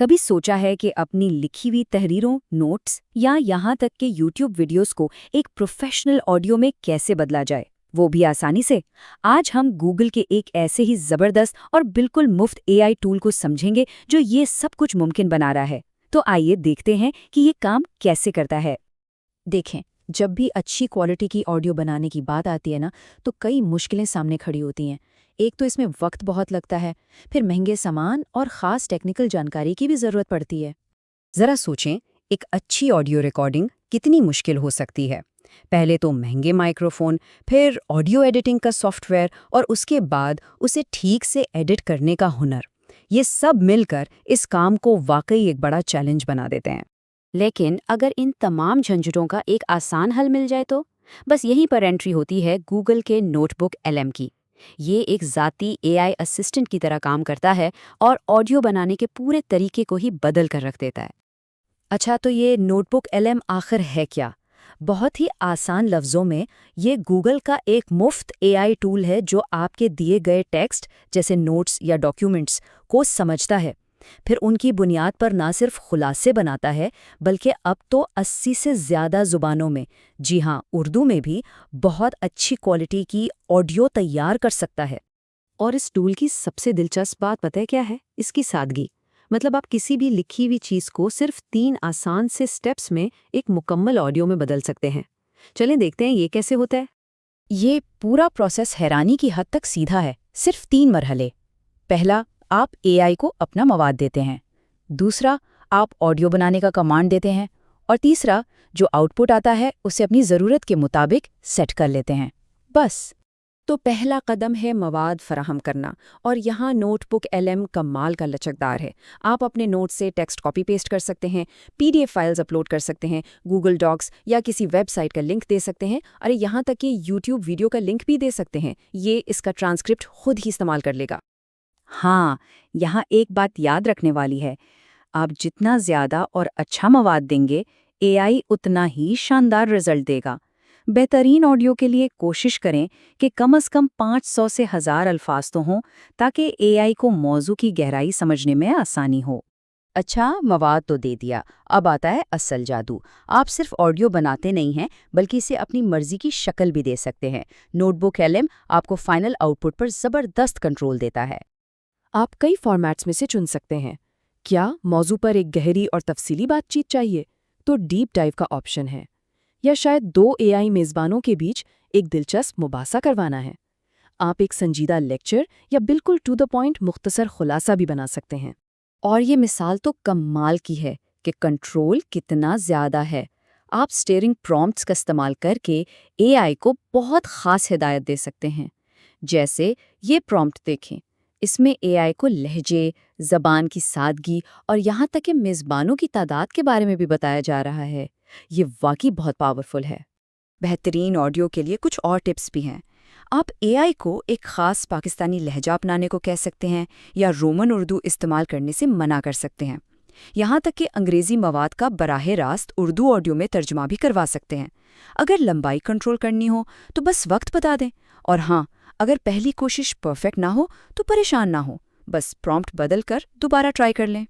کبھی سوچا ہے کہ اپنی لکھی ہوئی تحریروں، نوٹس یا یہاں تک کہ یوٹیوب ویڈیوز کو ایک پروفیشنل آڈیو میں کیسے بدلا جائے، وہ بھی آسانی سے؟ آج ہم گوگل کے ایک ایسے ہی زبردست اور بالکل مفت AI ٹول کو سمجھیں گے جو یہ سب کچھ ممکن بنا رہا ہے۔ تو آئیے دیکھتے ہیں کہ یہ کام کیسے کرتا ہے۔ دیکھیں، جب بھی اچھی کوالٹی کی آڈیو بنانے کی بات آتی ہے نا، تو کئی مشکلیں سامنے کھڑی ہوتی ہیں۔ ایک تو اس میں وقت بہت لگتا ہے، پھر مہنگے سامان اور خاص ٹیکنیکل جانکاری کی بھی ضرورت پڑتی ہے۔ ذرا سوچیں، ایک اچھی آڈیو ریکارڈنگ کتنی مشکل ہو سکتی ہے۔ پہلے تو مہنگے مائکروفون، پھر آڈیو ایڈیٹنگ کا سافٹ ویئر اور اس کے بعد اسے ٹھیک سے ایڈٹ کرنے کا ہنر، یہ سب مل کر اس کام کو واقعی ایک بڑا چیلنج بنا دیتے ہیں۔ لیکن اگر ان تمام جھنجھٹوں کا ایک آسان حل مل جائے تو بس یہیں پر انٹری ہوتی ہے گوگل کے نوٹ بک LM کی۔ یہ ایک ذاتی AI اسسٹنٹ کی طرح کام کرتا ہے اور آڈیو بنانے کے پورے طریقے کو ہی بدل کر رکھ دیتا ہے۔ اچھا، تو یہ نوٹ بک LM آخر ہے کیا؟ بہت ہی آسان لفظوں میں یہ گوگل کا ایک مفت AI ٹول ہے جو آپ کے دیے گئے ٹیکسٹ جیسے نوٹس یا ڈاکیومنٹس کو سمجھتا ہے، پھر ان کی بنیاد پر نہ صرف خلاصے بناتا ہے بلکہ اب تو 80 سے زیادہ زبانوں میں، جی ہاں اردو میں بھی، بہت اچھی کوالٹی کی آڈیو تیار کر سکتا ہے۔ اور اس ٹول کی سب سے دلچسپ بات پتہ ہے کیا ہے؟ اس کی سادگی۔ مطلب آپ کسی بھی لکھی ہوئی چیز کو صرف 3 آسان سے سٹیپس میں ایک مکمل آڈیو میں بدل سکتے ہیں۔ چلیں دیکھتے ہیں یہ کیسے ہوتا ہے۔ یہ پورا پروسیس حیرانی کی حد تک سیدھا ہے، صرف 3 مرحلے۔ پہلا، آپ AI کو اپنا مواد دیتے ہیں۔ دوسرا، آپ آڈیو بنانے کا کمانڈ دیتے ہیں۔ اور تیسرا، جو آؤٹ پٹ آتا ہے اسے اپنی ضرورت کے مطابق سیٹ کر لیتے ہیں، بس۔ تو پہلا قدم ہے مواد فراہم کرنا، اور یہاں نوٹ بک LM کمال کا لچکدار ہے۔ آپ اپنے نوٹ سے ٹیکسٹ کاپی پیسٹ کر سکتے ہیں، PDF فائلز اپلوڈ کر سکتے ہیں، گوگل ڈاکس یا کسی ویب سائٹ کا لنک دے سکتے ہیں، اور یہاں تک کہ یوٹیوب ویڈیو کا لنک بھی دے سکتے ہیں۔ یہ اس کا ٹرانسکرپٹ خود ہی استعمال کر لے گا۔ ہاں، یہاں ایک بات یاد رکھنے والی ہے، آپ جتنا زیادہ اور اچھا مواد دیں گے، AI اتنا ہی شاندار رزلٹ دے گا۔ بہترین آڈیو کے لیے کوشش کریں کہ کم از کم 500 سے 1000 الفاظ تو ہوں تاکہ AI کو موضوع کی گہرائی سمجھنے میں آسانی ہو۔ اچھا، مواد تو دے دیا، اب آتا ہے اصل جادو۔ آپ صرف آڈیو بناتے نہیں ہیں بلکہ اسے اپنی مرضی کی شکل بھی دے سکتے ہیں۔ نوٹ بک LM آپ کو فائنل آؤٹ پٹ پر زبردست کنٹرول دیتا ہے۔ آپ کئی فارمیٹس میں سے چن سکتے ہیں۔ کیا موضوع پر ایک گہری اور تفصیلی بات چیت چاہیے تو ڈیپ ڈائیو کا آپشن ہے، یا شاید 2 AI میزبانوں کے بیچ ایک دلچسپ مباحثہ کروانا ہے۔ آپ ایک سنجیدہ لیکچر یا بالکل ٹو دا پوائنٹ مختصر خلاصہ بھی بنا سکتے ہیں۔ اور یہ مثال تو کمال کی ہے کہ کنٹرول کتنا زیادہ ہے۔ آپ سٹیئرنگ پرومپٹس کا استعمال کر کے AI کو بہت خاص ہدایت دے سکتے ہیں۔ جیسے یہ پرومپٹ دیکھیں، اس میں AI کو لہجے، زبان کی سادگی اور یہاں تک کہ میزبانوں کی تعداد کے بارے میں بھی بتایا جا رہا ہے۔ یہ واقعی بہت پاورفل ہے۔ بہترین آڈیو کے لیے کچھ اور ٹپس بھی ہیں۔ آپ AI کو ایک خاص پاکستانی لہجہ اپنانے کو کہہ سکتے ہیں یا رومن اردو استعمال کرنے سے منع کر سکتے ہیں۔ یہاں تک کہ انگریزی مواد کا براہ راست اردو آڈیو میں ترجمہ بھی کروا سکتے ہیں۔ اگر لمبائی کنٹرول کرنی ہو تو بس وقت بتا دیں، اور ہاں، اگر پہلی کوشش پرفیکٹ نہ ہو تو پریشان نہ ہو، بس پرومپٹ بدل کر دوبارہ ٹرائی کر لیں۔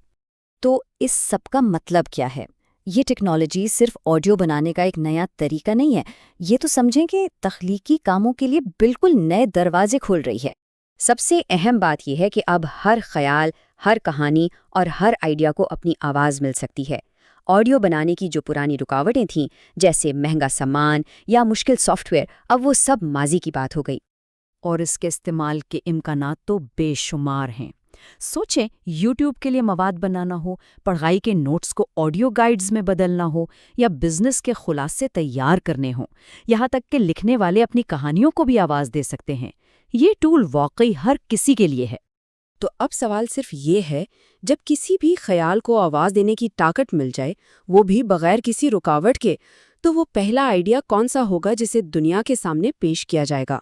تو اس سب کا مطلب کیا ہے؟ یہ ٹیکنالوجی صرف آڈیو بنانے کا ایک نیا طریقہ نہیں ہے، یہ تو سمجھیں کہ تخلیقی کاموں کے لیے بالکل نئے دروازے کھول رہی ہے۔ سب سے اہم بات یہ ہے کہ اب ہر خیال، ہر کہانی اور ہر آئیڈیا کو اپنی آواز مل سکتی ہے۔ آڈیو بنانے کی جو پرانی رکاوٹیں تھیں، جیسے مہنگا سامان یا مشکل سافٹ ویئر، اب وہ سب ماضی کی بات ہو گئی۔ اور اس کے استعمال کے امکانات تو بے شمار ہیں۔ سوچیں، یوٹیوب کے لیے مواد بنانا ہو، پڑھائی کے نوٹس کو آڈیو گائیڈز میں بدلنا ہو، یا بزنس کے خلاصے تیار کرنے ہوں، یہاں تک کہ لکھنے والے اپنی کہانیوں کو بھی آواز دے سکتے ہیں۔ یہ ٹول واقعی ہر کسی کے لیے ہے۔ تو اب سوال صرف یہ ہے، جب کسی بھی خیال کو آواز دینے کی طاقت مل جائے، وہ بھی بغیر کسی رکاوٹ کے، تو وہ پہلا آئیڈیا کون سا ہوگا جسے دنیا کے سامنے پیش کیا جائے گا؟